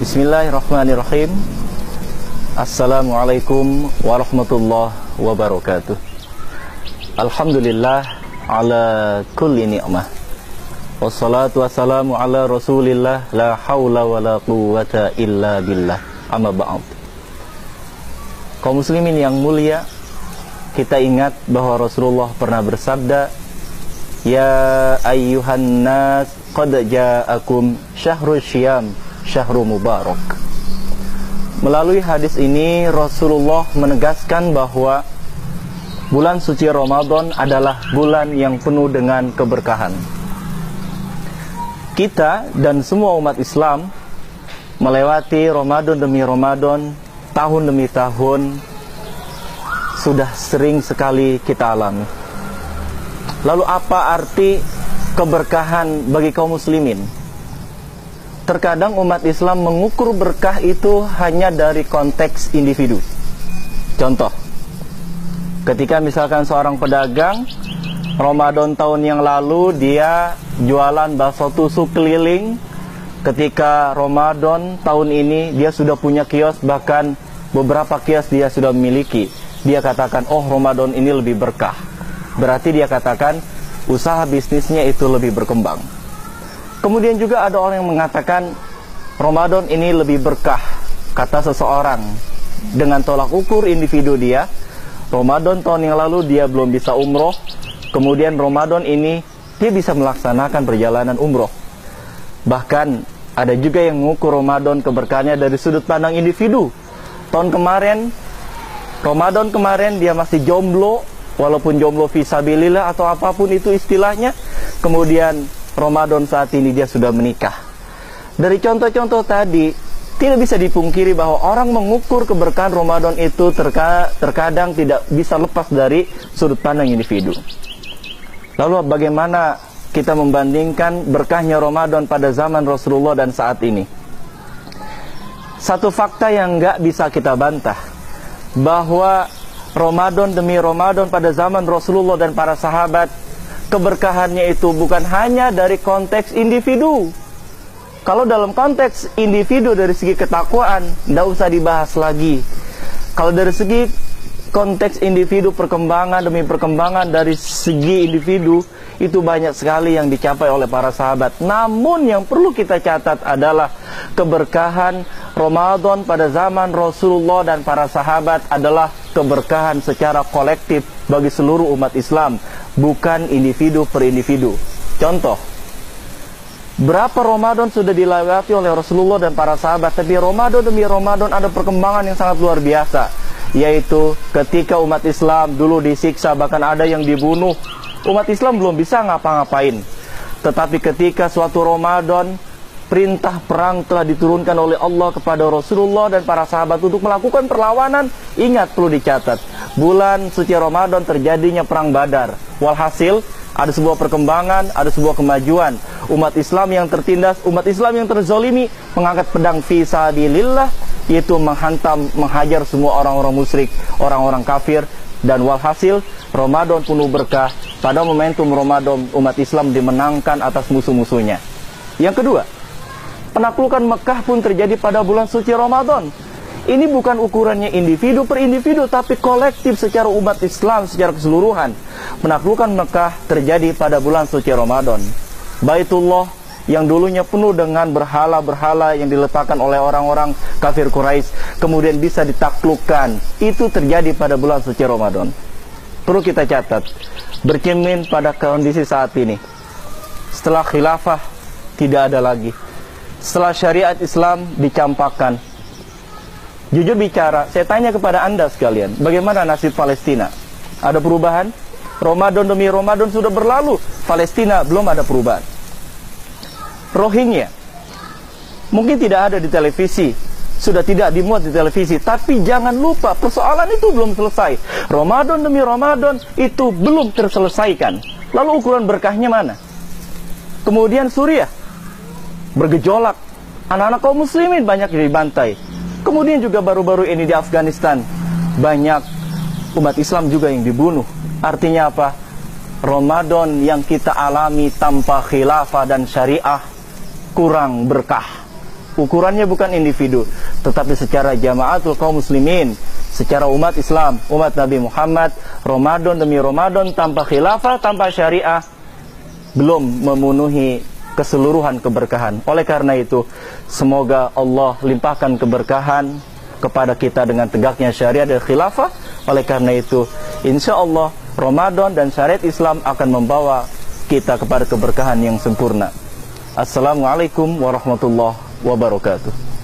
Bismillahirrahmanirrahim. Assalamualaikum warahmatullahi wabarakatuh. Alhamdulillah ala kulli ni'mah. Wassalatu wassalamu ala rasulillah. La hawla wa la quwwata illa billah. Amma ba'd. Kaum muslimin yang mulia, kita ingat bahwa Rasulullah pernah bersabda, ya ayyuhan nas qad ja'akum syahrul syiyam syahrul mubarak. Melalui hadis ini Rasulullah menegaskan bahwa bulan suci Ramadan adalah bulan yang penuh dengan keberkahan. Kita dan semua umat Islam melewati Ramadan demi Ramadan, tahun demi tahun, sudah sering sekali kita alami. Lalu apa arti keberkahan bagi kaum muslimin? Terkadang umat Islam mengukur berkah itu hanya dari konteks individu. Contoh, ketika misalkan seorang pedagang Ramadan tahun yang lalu dia jualan bakso tusuk keliling, ketika Ramadan tahun ini dia sudah punya kios, bahkan beberapa kios dia sudah memiliki. Dia katakan, oh Ramadan ini lebih berkah. Berarti dia katakan usaha bisnisnya itu lebih berkembang. Kemudian juga ada orang yang mengatakan Ramadan ini lebih berkah. Kata seseorang, dengan tolak ukur individu dia, Ramadan tahun yang lalu dia belum bisa umroh, kemudian Ramadan ini dia bisa melaksanakan perjalanan umroh. Bahkan ada juga yang mengukur Ramadan keberkahannya dari sudut pandang individu. Tahun kemarin, Ramadan kemarin dia masih jomblo, walaupun jomblo fisabilillah atau apapun itu istilahnya. Kemudian Ramadan saat ini dia sudah menikah. Dari contoh-contoh tadi, tidak bisa dipungkiri bahwa orang mengukur keberkahan Ramadan itu terkadang tidak bisa lepas dari sudut pandang individu. Lalu bagaimana kita membandingkan berkahnya Ramadan pada zaman Rasulullah dan saat ini? Satu fakta yang nggak bisa kita bantah, bahwa Ramadan demi Ramadan pada zaman Rasulullah dan para sahabat, keberkahannya itu bukan hanya dari konteks individu. Kalau dalam konteks individu dari segi ketakwaan, tidak usah dibahas lagi. Kalau dari segi konteks individu, perkembangan demi perkembangan dari segi individu, itu banyak sekali yang dicapai oleh para sahabat. Namun yang perlu kita catat adalah keberkahan Ramadan pada zaman Rasulullah dan para sahabat adalah keberkahan secara kolektif bagi seluruh umat Islam, bukan individu per individu. Contoh, berapa Ramadan sudah dilewati oleh Rasulullah dan para sahabat, tapi Ramadan demi Ramadan ada perkembangan yang sangat luar biasa, yaitu ketika umat Islam dulu disiksa, bahkan ada yang dibunuh. Umat Islam belum bisa ngapa-ngapain, tetapi ketika suatu Ramadan, perintah perang telah diturunkan oleh Allah kepada Rasulullah dan para sahabat untuk melakukan perlawanan. Ingat, perlu dicatat, bulan suci Ramadan terjadinya perang Badar. Walhasil ada sebuah perkembangan, ada sebuah kemajuan. Umat Islam yang tertindas, umat Islam yang terzolimi, mengangkat pedang fisabilillah, yaitu menghantam, menghajar semua orang-orang musyrik, orang-orang kafir. Dan walhasil Ramadan penuh berkah. Pada momentum Ramadan, umat Islam dimenangkan atas musuh-musuhnya. Yang kedua, penaklukan Mekah pun terjadi pada bulan suci Ramadan. Ini bukan ukurannya individu per individu, tapi kolektif secara umat Islam secara keseluruhan. Penaklukan Mekah terjadi pada bulan suci Ramadan. Baitullah yang dulunya penuh dengan berhala-berhala yang diletakkan oleh orang-orang kafir Quraisy, kemudian bisa ditaklukkan. Itu terjadi pada bulan suci Ramadan. Perlu kita catat, bercermin pada kondisi saat ini. Setelah khilafah tidak ada lagi, setelah syariat Islam dicampakkan. Jujur bicara, saya tanya kepada Anda sekalian, bagaimana nasib Palestina? Ada perubahan? Ramadan demi Ramadan sudah berlalu, Palestina belum ada perubahan. Rohingya mungkin tidak ada di televisi, sudah tidak dimuat di televisi, tapi jangan lupa persoalan itu belum selesai. Ramadan demi Ramadan itu belum terselesaikan. Lalu ukuran berkahnya mana? Kemudian Suriah bergejolak, anak-anak kaum muslimin banyak dibantai. Kemudian juga baru-baru ini di Afghanistan, banyak umat Islam juga yang dibunuh. Artinya apa? Ramadan yang kita alami tanpa khilafah dan syariah kurang berkah. ukurannya bukan individu, tetapi secara jamaatul kaum muslimin, secara umat Islam, umat Nabi Muhammad, Ramadan demi Ramadan tanpa khilafah, tanpa syariah, belum memenuhi keseluruhan keberkahan. Oleh karena itu, semoga Allah limpahkan keberkahan kepada kita dengan tegaknya syariat dan khilafah. Oleh karena itu, insya Allah Ramadan dan syariat Islam akan membawa kita kepada keberkahan yang sempurna. Assalamualaikum warahmatullahi wabarakatuh.